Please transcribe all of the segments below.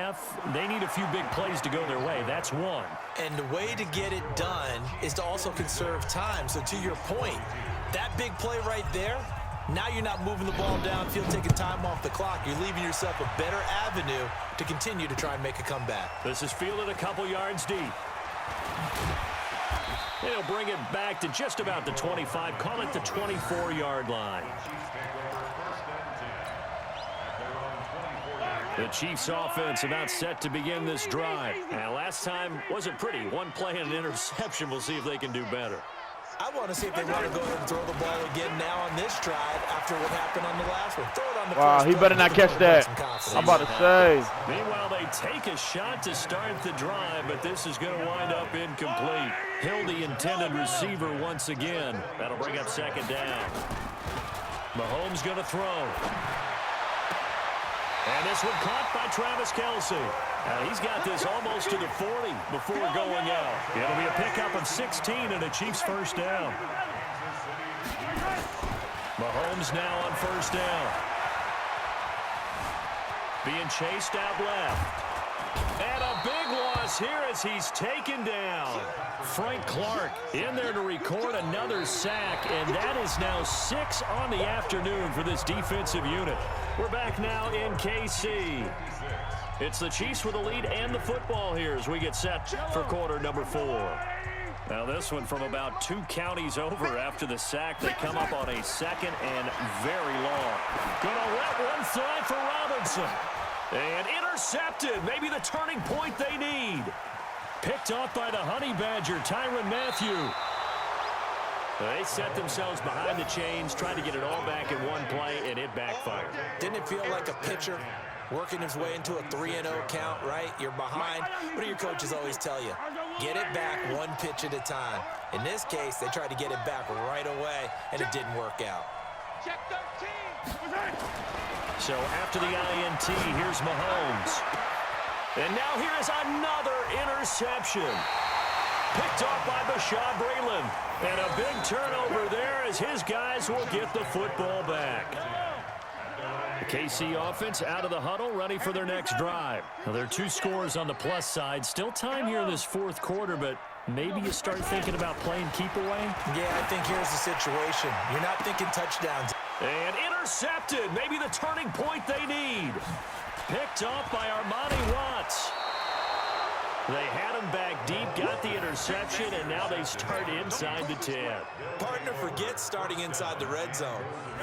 half. They need a few big plays to go their way. That's one. And the way to get it done is to also conserve time. So to your point, that big play right there, now you're not moving the ball downfield, taking time off the clock. You're leaving yourself a better avenue to continue to try and make a comeback. This is fielded a couple yards deep. They'll bring it back to just about the 25. Call it the 24-yard line. The Chiefs offense about set to begin this drive. Now, last time wasn't pretty. One play and an interception. We'll see if they can do better. I want to see if they want to go ahead and throw the ball again now on this drive after what happened on the last one. Throw it on the wow, he better not catch that. I'm about to say. Meanwhile, they take a shot to start the drive, but this is going to wind up incomplete. Hill, the intended receiver once again. That'll bring up second down. Mahomes going to throw. And this one caught by Travis Kelce. Now he's got this almost to the 40 before going out. It'll be a pickup of 16 and a Chiefs first down. Mahomes now on first down. Being chased out left. And a big loss here as he's taken down. Frank Clark in there to record another sack, and that is now 6 on the afternoon for this defensive unit. We're back now in KC. It's the Chiefs with the lead and the football here as we get set for quarter number 4. Now this one from about 2 counties over after the sack. They come up on a second and very long. Gonna let one fly for Robinson. And intercepted. Maybe the turning point they need. Picked off by the Honey Badger, Tyrann Mathieu. They set themselves behind the chains, trying to get it all back in one play, and it backfired. Didn't it feel like a pitcher working his way into a 3-0 count, right? You're behind. What do your coaches always tell you? Get it back one pitch at a time. In this case, they tried to get it back right away, and it didn't work out. Check 13. So after the INT, here's Mahomes. And now here is another interception. Picked off by Bashaud Breeland. And a big turnover there as his guys will get the football back. The KC offense out of the huddle, ready for their next drive. Now, there are 2 scores on the plus side. Still time here in this fourth quarter, but maybe you start thinking about playing keep away? Yeah, I think here's the situation. You're not thinking touchdowns. And intercepted. Maybe the turning point they need. Picked off by Armani Watts. They had him back deep, got the interception, and now they start inside the 10. Partner forgets starting inside the red zone.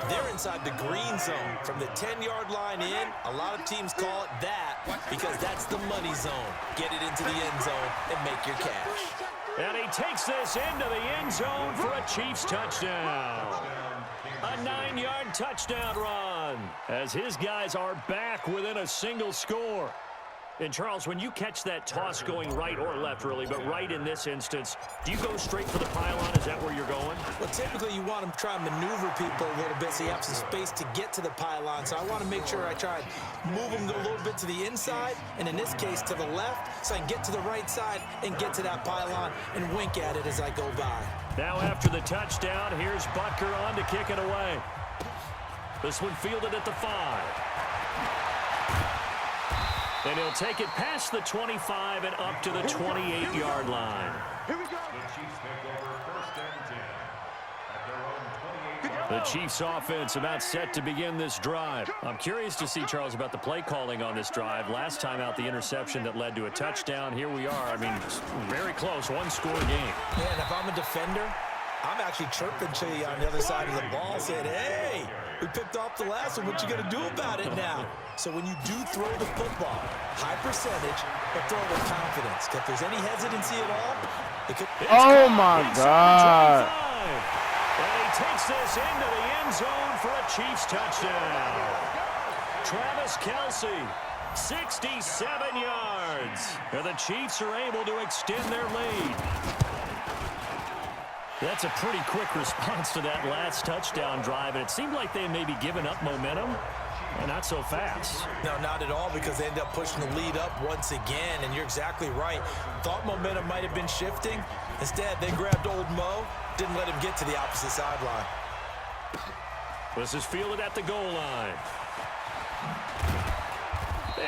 They're inside the green zone. From the 10-yard line in, a lot of teams call it that because that's the money zone. Get it into the end zone and make your cash. And he takes this into the end zone for a Chiefs touchdown. A 9-yard touchdown run as his guys are back within a single score. And, Charles, when you catch that toss going right or left, really, but right in this instance, do you go straight for the pylon? Is that where you're going? Well, typically you want to try and maneuver people a little bit so you have some space to get to the pylon. So I want to make sure I try and move them a little bit to the inside, and in this case to the left, so I can get to the right side and get to that pylon and wink at it as I go by. Now after the touchdown, here's Butker on to kick it away. This one fielded at the 5. And he'll take it past the 25 and up to the 28-yard line. Here we go. The Chiefs offense about set to begin this drive. I'm curious to see, Charles, about the play calling on this drive. Last time out, the interception that led to a touchdown. Here we are. I mean, very close, one-score game. Yeah, and if I'm a defender, I'm actually chirping to you on the other side of the ball saying, hey, we picked off the last one. What you going to do about it now? So when you do throw the football, high percentage, but throw with confidence. If there's any hesitancy at all, it could... Oh, my God. And he takes this into the end zone for a Chiefs touchdown. Travis Kelce, 67 yards. And the Chiefs are able to extend their lead. That's a pretty quick response to that last touchdown drive, and it seemed like they may be giving up momentum. And not so fast. No, not at all, because they end up pushing the lead up once again, and you're exactly right. Thought momentum might have been shifting. Instead, they grabbed old Mo, didn't let him get to the opposite sideline. This is fielded at the goal line.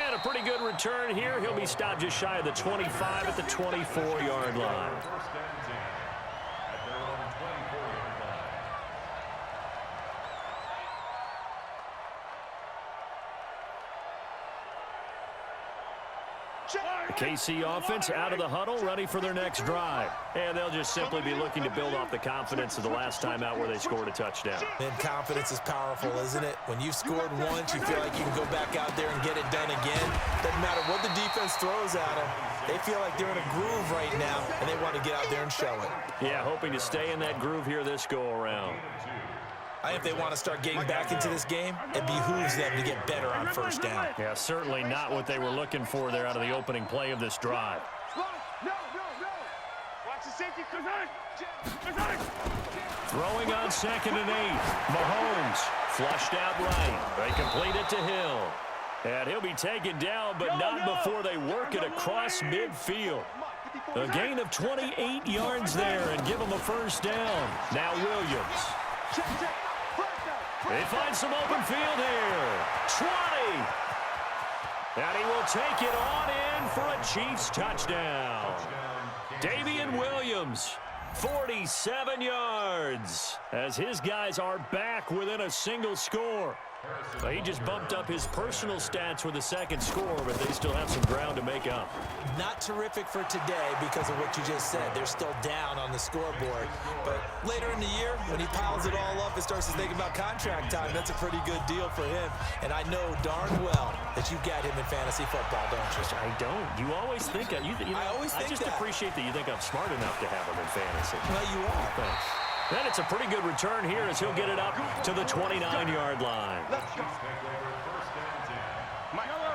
And a pretty good return here. He'll be stopped just shy of the 25 at the 24-yard line. The KC offense out of the huddle, ready for their next drive. And they'll just simply be looking to build off the confidence of the last time out where they scored a touchdown. And confidence is powerful, isn't it? When you've scored once, you feel like you can go back out there and get it done again. Doesn't matter what the defense throws at them. They feel like they're in a groove right now, and they want to get out there and show it. Yeah, hoping to stay in that groove here this go-around. I think if they want to start getting back into this game, it behooves them to get better on first down. Yeah, certainly not what they were looking for there out of the opening play of this drive. No. Watch the safety. Throwing on 2nd and 8. Mahomes flushed out right. They complete it to Hill. And he'll be taken down, but not before they work it across midfield. A gain of 28 yards there and give them a first down. Now Williams. They find some open field here. 20. And he will take it on in for a Chiefs touchdown. Davian Williams, 47 yards, as his guys are back within a single score. So he just bumped up his personal stats with a second score, but they still have some ground to make up. Not terrific for today because of what you just said. They're still down on the scoreboard. But later in the year, when he piles it all up and starts to think about contract time, that's a pretty good deal for him. And I know darn well that you've got him in fantasy football, don't you? I don't. You always think I just appreciate that you think I'm smart enough to have him in fantasy. Well, you are. Thanks. Then it's a pretty good return here as he'll get it up to the 29-yard line.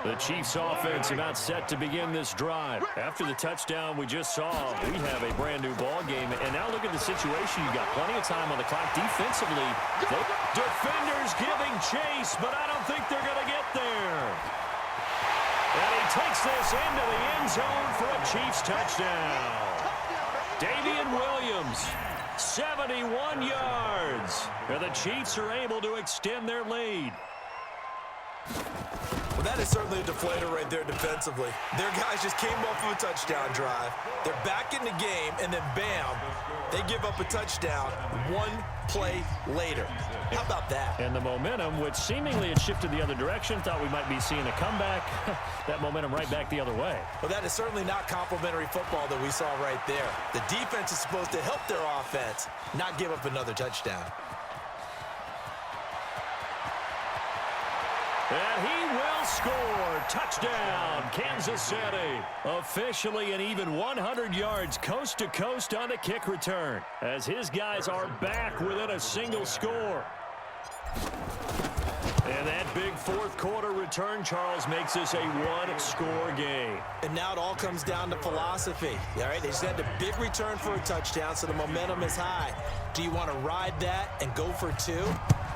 The Chiefs offense about set to begin this drive. After the touchdown we just saw, we have a brand new ball game. And now look at the situation. You've got plenty of time on the clock defensively. The defenders giving chase, but I don't think they're going to get there. And he takes this into the end zone for a Chiefs touchdown. Davian Williams, 71 yards. And the Chiefs are able to extend their lead. Well, that is certainly a deflator right there defensively. Their guys just came off of a touchdown drive. They're back in the game, and then bam, they give up a touchdown one play later. How about that? And the momentum, which seemingly had shifted the other direction, thought we might be seeing a comeback. That momentum right back the other way. Well, that is certainly not complimentary football that we saw right there. The defense is supposed to help their offense, not give up another touchdown. And he will score. Touchdown, Kansas City. Officially an even 100 yards coast to coast on the kick return, as his guys are back within a single score. And that big fourth quarter return, Charles, makes this a one-score game. And now it all comes down to philosophy. All right, they just had a big return for a touchdown, so the momentum is high. Do you want to ride that and go for two?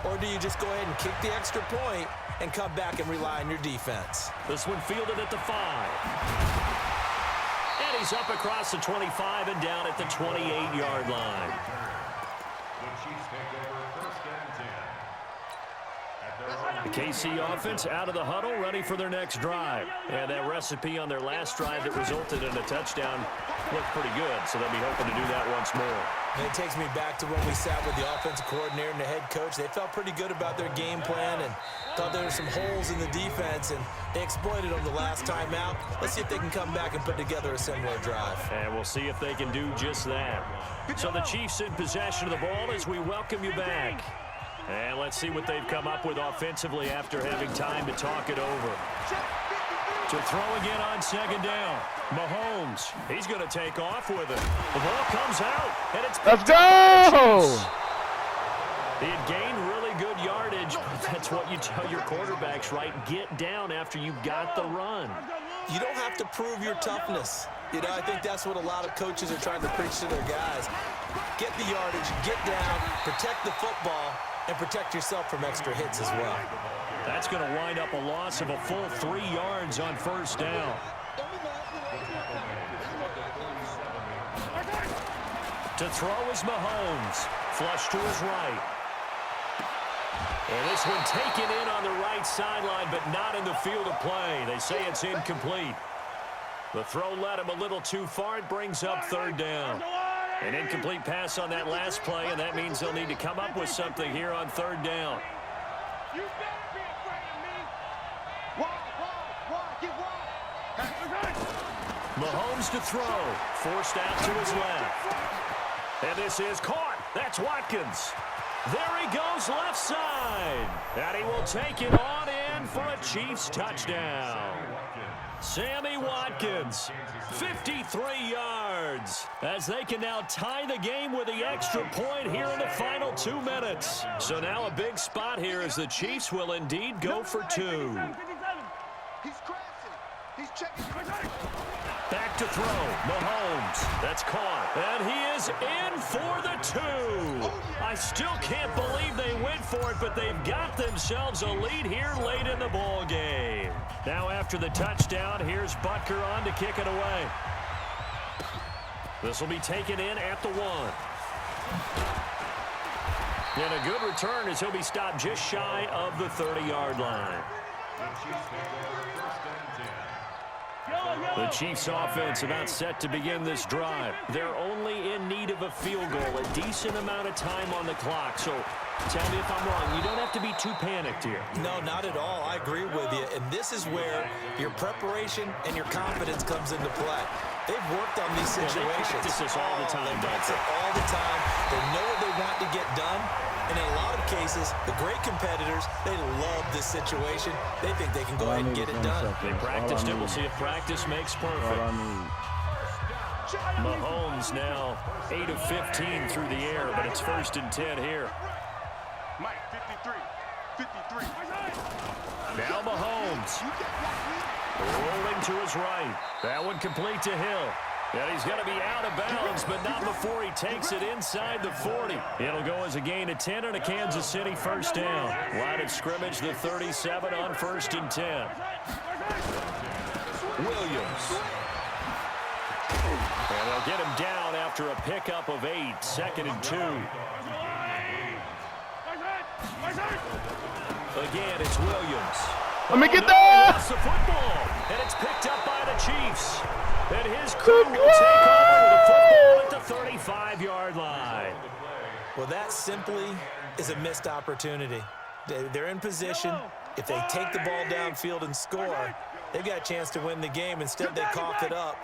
Or do you just go ahead and kick the extra point and come back and rely on your defense? This one fielded at the 5. And he's up across the 25 and down at the 28-yard line. The KC offense out of the huddle, ready for their next drive. And that recipe on their last drive that resulted in a touchdown looked pretty good, so they'll be hoping to do that once more. And it takes me back to when we sat with the offensive coordinator and the head coach. They felt pretty good about their game plan and thought there were some holes in the defense, and they exploited them the last time out. Let's see if they can come back and put together a similar drive. And we'll see if they can do just that. So the Chiefs in possession of the ball as we welcome you back. And let's see what they've come up with offensively after having time to talk it over. To throw again on second down. Mahomes, he's going to take off with it. The ball comes out, and it's... Let's go! He had gained really good yardage, but that's what you tell your quarterbacks, right? Get down after you got the run. You don't have to prove your toughness. You know, I think that's what a lot of coaches are trying to preach to their guys. Get the yardage, get down, protect the football, and protect yourself from extra hits as well. That's going to wind up a loss of a full 3 yards on first down. To throw is Mahomes. Flush to his right. And this one taken in on the right sideline, but not in the field of play. They say it's incomplete. The throw led him a little too far. It brings up third down. An incomplete pass on that last play, and that means they'll need to come up with something here on third down. You better be afraid of me. Wide, get wide. Mahomes to throw. Forced out to his left. And this is caught. That's Watkins. There he goes left side. And he will take it on in for a Chiefs touchdown. Sammy Watkins, 53 yards, as they can now tie the game with the extra point here in the final 2 minutes. So now a big spot here as the Chiefs will indeed go for two. He's crashing. He's checking. Back to throw. Mahomes. That's caught. And he is in for the two. I still can't believe they went for it, but they've got themselves a lead here late in the ball game. Now after the touchdown, here's Butker on to kick it away. This will be taken in at the 1. And a good return as he'll be stopped just shy of the 30-yard line. The Chiefs offense about set to begin this drive. They're only in need of a field goal, a decent amount of time on the clock. So tell me if I'm wrong. You don't have to be too panicked here. No, not at all. I agree with you. And this is where your preparation and your confidence comes into play. They've worked on these situations. They practice this all the time. They practice it all the time. They know what they want to get done. And in a lot of cases, the great competitors, they love this situation. They think they can go ahead and get it done. They practiced it. We'll see if practice makes perfect. Mahomes now 8 of 15 through the air, but it's 1st and 10 here. Mike, 53. Now Mahomes. Rolling to his right. That one complete to Hill. And he's going to be out of bounds, but not before he takes it inside the 40. It'll go as a gain of 10 and a Kansas City first down. Line of scrimmage, the 37 on 1st and 10. Williams. And they'll get him down after a pickup of 8. 2nd and 2. Again, it's Williams. Let me get that! That's the football, and it's picked up by the Chiefs. And his crew will take over the football at the 35-yard line. Well, that simply is a missed opportunity. They're in position. If they take the ball downfield and score, they've got a chance to win the game. Instead, they cough it up.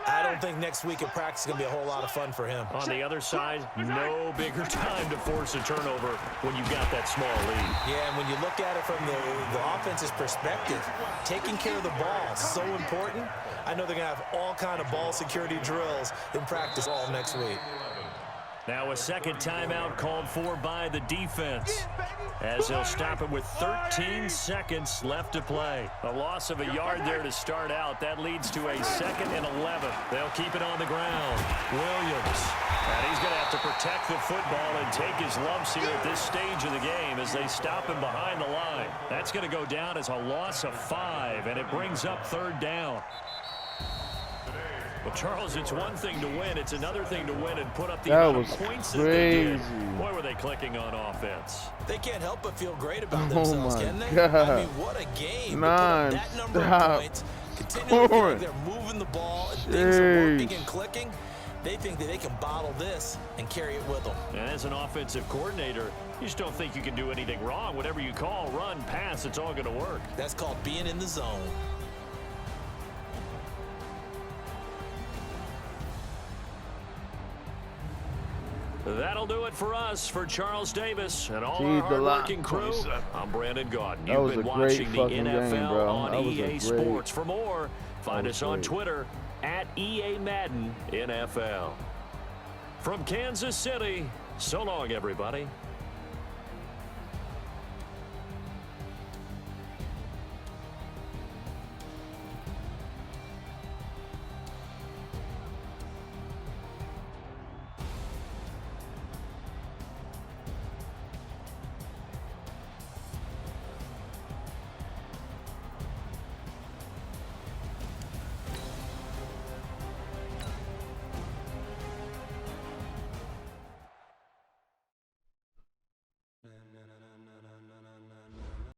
I don't think next week at practice is going to be a whole lot of fun for him. On the other side, no bigger time to force a turnover when you've got that small lead. Yeah, and when you look at it from the offense's perspective, taking care of the ball is so important. I know they're going to have all kind of ball security drills in practice all next week. Now a second timeout called for by the defense, as they'll stop it with 13 seconds left to play. A loss of a yard there to start out. That leads to a 2nd and 11. They'll keep it on the ground. Williams. And he's going to have to protect the football and take his lumps here at this stage of the game as they stop him behind the line. That's going to go down as a loss of 5, and it brings up 3rd down. Well, Charles, it's one thing to win. It's another thing to win and put up the amount of points that they did. Boy, were they clicking on offense. They can't help but feel great about themselves, can they? God. I mean, what a game. That number of points, continuing to feel like they're moving the ball and things are working and clicking. They think that they can bottle this and carry it with them. And as an offensive coordinator, you just don't think you can do anything wrong. Whatever you call, run, pass, it's all going to work. That's called being in the zone. That'll do it for us. For Charles Davis and all our hard-working crew, I'm Brandon Gaudin. You've been watching the NFL on EA Sports. For more, find us on Twitter at EA Madden NFL. From Kansas City, so long, everybody.